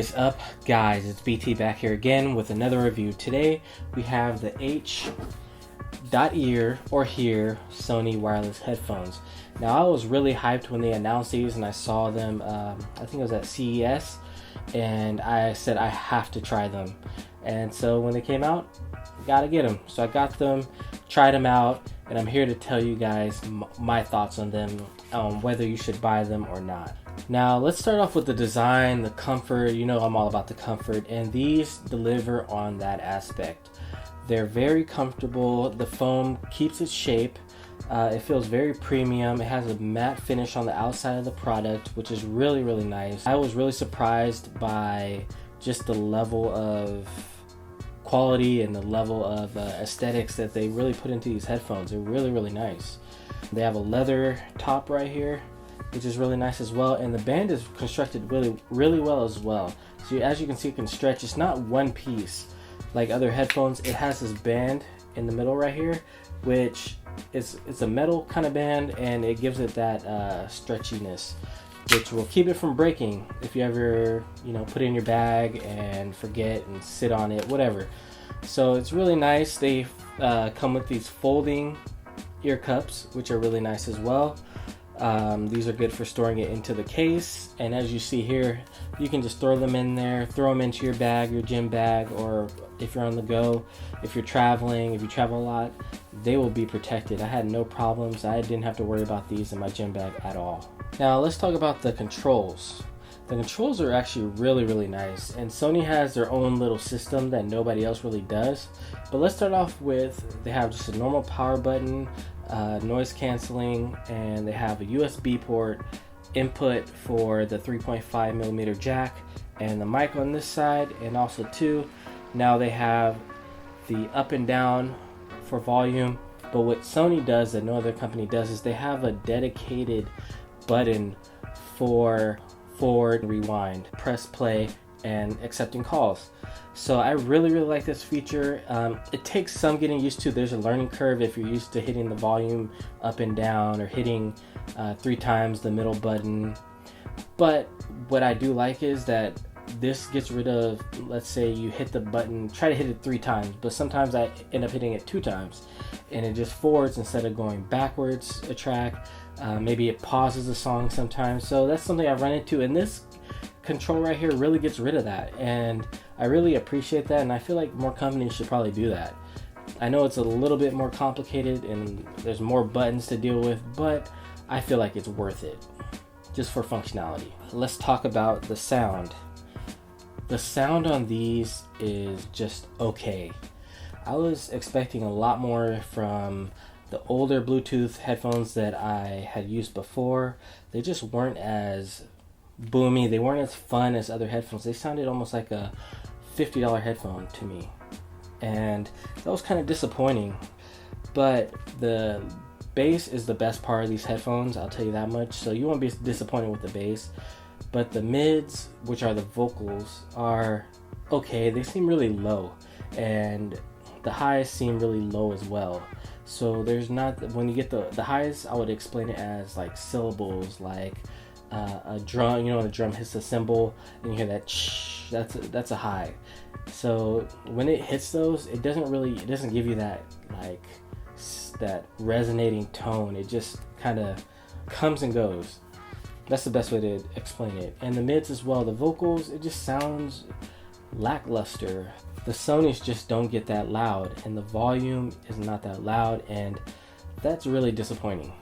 What is up, guys? It's BT back here again with another review. Today we have the H.ear or Hear Sony wireless headphones. Now, I was really hyped when they announced these and I saw them, I think it was at CES, and I said I have to try them. And so when they came out, gotta get them. So I got them, tried them out, and I'm here to tell you guys my thoughts on them, whether you should buy them or not. Now, let's start off with the design, the comfort. You know I'm all about the comfort, and these deliver on that aspect. They're very comfortable. The foam keeps its shape. It feels very premium. It has a matte finish on the outside of the product, which is really, really nice. I was really surprised by just the level of quality and the level of aesthetics that they really put into these headphones. They're really, really nice. They have a leather top right here, which is really nice as well, and the band is constructed really, really well as well. So as you can see, it can stretch. It's not one piece like other headphones. It has this band in the middle right here, which it's a metal kind of band, and it gives it that stretchiness, which will keep it from breaking if you ever, put it in your bag and forget and sit on it, whatever. So it's really nice. They come with these folding ear cups, which are really nice as well. These are good for storing it into the case, and as you see here, you can just throw them in there, throw them into your bag, your gym bag, or if you're on the go, if you're traveling, if you travel a lot, they will be protected. I had no problems. I didn't have to worry about these in my gym bag at all. Now let's talk about the controls. The controls are actually really, really nice, and Sony has their own little system that nobody else really does. But let's start off with, they have just a normal power button, noise canceling, and they have a USB port input for the 3.5mm jack and the mic on this side, and also too, now they have the up and down for volume. But what Sony does that no other company does is they have a dedicated button for forward, rewind, press play, and accepting calls. So I really, really like this feature. It takes some getting used to. There's a learning curve if you're used to hitting the volume up and down or hitting 3 times the middle button. But what I do like is that this gets rid of, let's say you hit the button, try to hit it 3 times, but sometimes I end up hitting it 2 times, and it just forwards instead of going backwards a track. Maybe it pauses the song sometimes. So that's something I've run into, and this control right here really gets rid of that, and I really appreciate that, and I feel like more companies should probably do that. I know it's a little bit more complicated and there's more buttons to deal with, but I feel like it's worth it just for functionality. Let's talk about the sound. The sound on these is just okay. I was expecting a lot more from the older Bluetooth headphones that I had used before. They just weren't as boomy. They weren't as fun as other headphones. They sounded almost like a $50 headphone to me, and that was kind of disappointing. But the bass is the best part of these headphones, I'll tell you that much, so you won't be disappointed with the bass. But the mids, which are the vocals, are okay. They seem really low, and the highs seem really low as well. So there's not, when you get the highs, I would explain it as like syllables, like a drum. When a drum hits a cymbal and you hear that shh, that's a high. So when it hits those, it doesn't give you that that resonating tone. It just kind of comes and goes. That's the best way to explain it. And the mids as well, the vocals, it just sounds lackluster. The Sonys just don't get that loud, and the volume is not that loud, and that's really disappointing.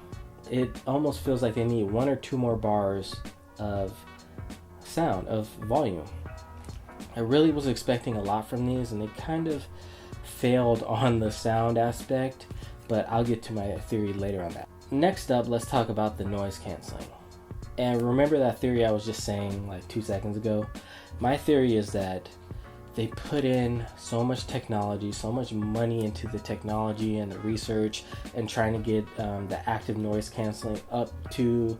It almost feels like they need 1 or 2 more bars of sound, of volume. I really was expecting a lot from these, and they kind of failed on the sound aspect, but I'll get to my theory later on that. Next up, let's talk about the noise canceling. And remember that theory I was just saying like 2 seconds ago? My theory is that they put in so much technology, so much money into the technology and the research and trying to get the active noise canceling up to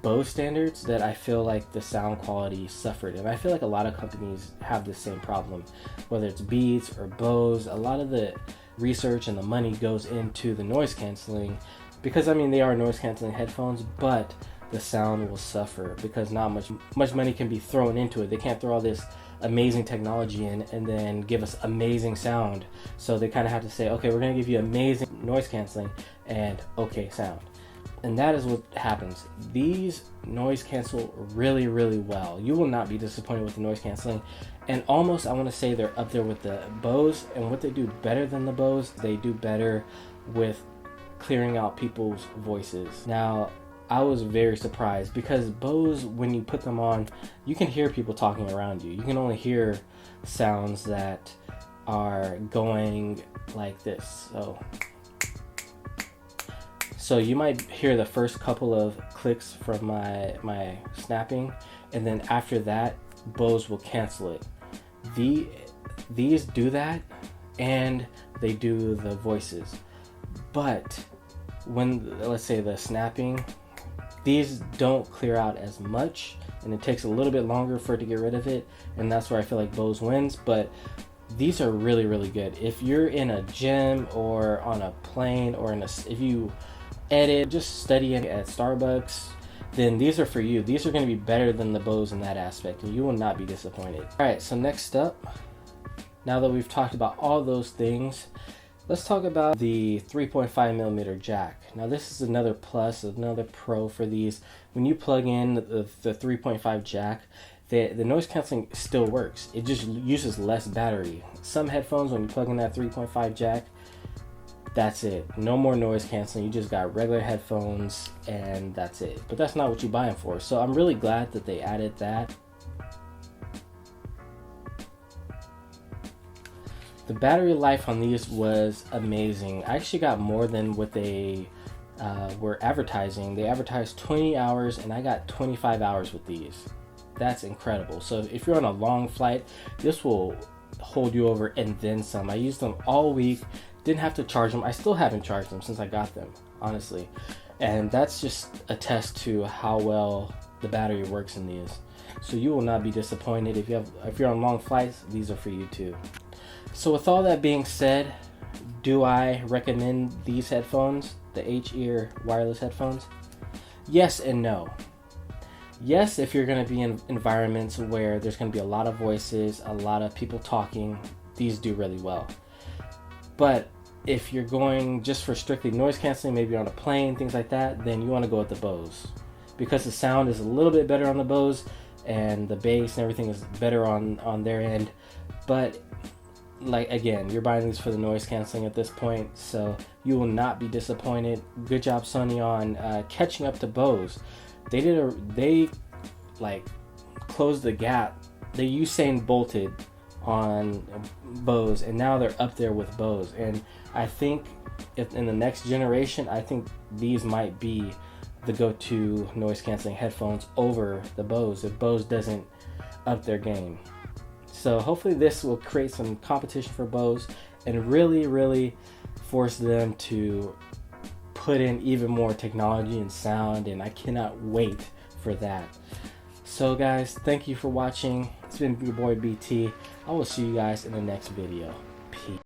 Bose standards, that I feel like the sound quality suffered. And I feel like a lot of companies have the same problem, whether it's Beats or Bose. A lot of the research and the money goes into the noise canceling because, they are noise canceling headphones, but the sound will suffer because not much money can be thrown into it. They can't throw all this amazing technology in and then give us amazing sound. So they kind of have to say, okay, we're going to give you amazing noise canceling and okay sound. And that is what happens. These noise cancel really, really well. You will not be disappointed with the noise canceling. And almost, I want to say they're up there with the Bose. And what they do better than the Bose, they do better with clearing out people's voices. Now, I was very surprised because Bose, when you put them on, you can hear people talking around you. You can only hear sounds that are going like this. So you might hear the first couple of clicks from my snapping, and then after that, Bose will cancel it. These do that, and they do the voices. But when, let's say, the snapping, these don't clear out as much, and it takes a little bit longer for it to get rid of it, and that's where I feel like Bose wins. But these are really, really good. If you're in a gym or on a plane or if you edit, just studying at Starbucks, then these are for you. These are going to be better than the Bose in that aspect, and you will not be disappointed. Alright, so next up, now that we've talked about all those things, let's talk about the 3.5mm jack. Now this is another plus, another pro for these. When you plug in the 3.5 jack, the noise canceling still works. It just uses less battery. Some headphones, when you plug in that 3.5 jack, that's it. No more noise canceling. You just got regular headphones and that's it. But that's not what you buy them for. So I'm really glad that they added that. The battery life on these was amazing. I actually got more than what they were advertising. They advertised 20 hours and I got 25 hours with these. That's incredible. So if you're on a long flight, this will hold you over and then some. I used them all week. Didn't have to charge them. I still haven't charged them since I got them, honestly. And that's just a test to how well the battery works in these. So you will not be disappointed. If you're on long flights, these are for you too. So with all that being said, do I recommend these headphones, the H.ear wireless headphones? Yes and no. Yes, if you're going to be in environments where there's going to be a lot of voices, a lot of people talking, these do really well. But if you're going just for strictly noise canceling, maybe you're on a plane, things like that, then you want to go with the Bose. Because the sound is a little bit better on the Bose, and the bass and everything is better on their end. But like, again, you're buying these for the noise canceling at this point, so you will not be disappointed. Good job, Sony, on catching up to Bose. They closed the gap. They Usain bolted on Bose, and now they're up there with Bose. And I think if in the next generation, I think these might be the go-to noise canceling headphones over the Bose if Bose doesn't up their game. So hopefully this will create some competition for Bose and really, really force them to put in even more technology and sound, and I cannot wait for that. So guys, thank you for watching. It's been your boy BT. I will see you guys in the next video. Peace.